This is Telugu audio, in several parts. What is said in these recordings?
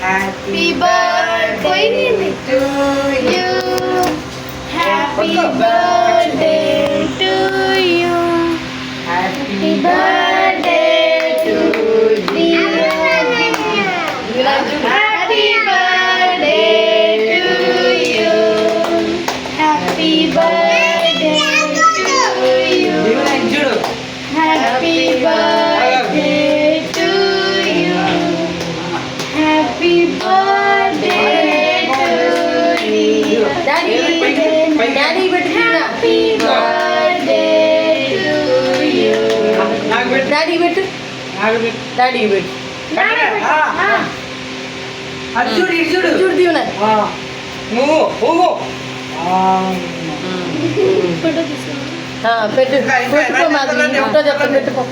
Happy birthday to you. Happy birthday to you. Happy birthday to dear. Happy birthday to you. Happy birthday to you. Happy birthday to you. Happy birthday to you. Daddy, Daddy, happy birthday to you. Daddy, Daddy, చూడు దీవెన పెట్టు పెట్టుకో మాది చెప్తా పెట్టుకో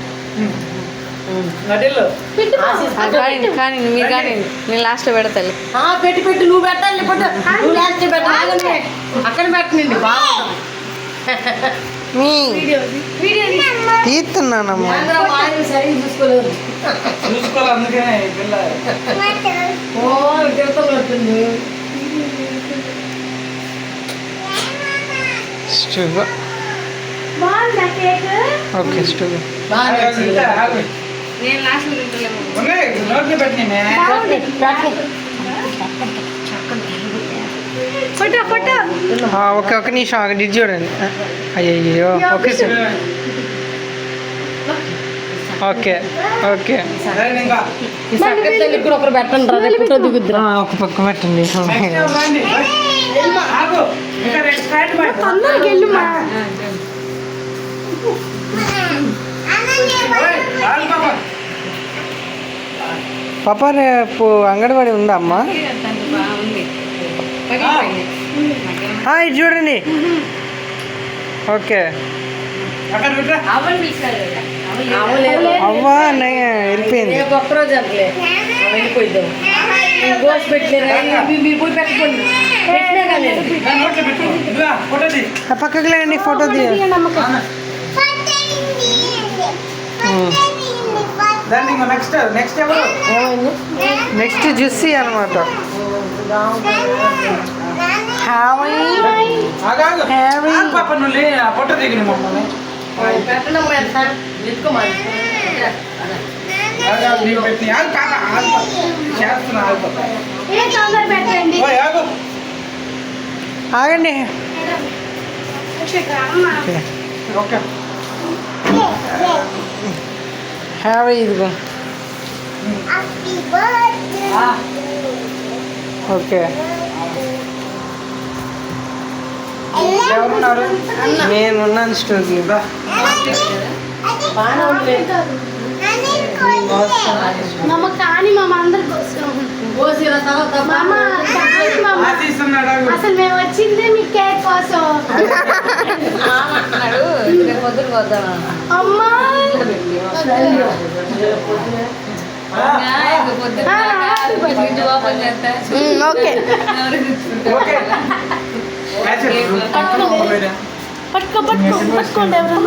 కానీ మీరు కానీ నేను లాస్ట్ పెడతాను. పెట్టి నువ్వు పెట్టాలి నువ్వు లాస్ట్ పెట్టాలి అక్కడ పెట్టనండి తీస్తున్నానమ్మా సరిగ్గా చూసుకోలేదు తిరుగుతుంది స్టవ్ ఓకే స్టవ్ నేను లాస్ట్ ఓకే ఒక నిమిషం ఆగండి ఇది చూడండి అయ్యో ఓకే సార్ ఓకే ఓకే ఒకరు పెట్టండి ఒక పక్క పెట్టండి పాప రేపు అంగన్వాడీ ఉందా అమ్మా? ఇది చూడండి ఓకే అవ్వా వెళ్ళిపోయింది ఒక్కరోజు అట్లే వెళ్ళిపోయిద్దాం గోస్ పక్కకి లేండి ఫోటో తీయండి నెక్స్ట్ జుస్సీ అనమాట ఫోటో దిగిన మమ్మల్ని ఆగండి హ్యావీ ఇదిగో ఓకే ఎవరున్నారు? నేనున్నాను స్టోరీ కానీ మామ అందరి కోసం అసలు మేము వచ్చిందే మీ కేక్ కోసం అమ్మా ఓకే పట్టుకోండి ఎవరు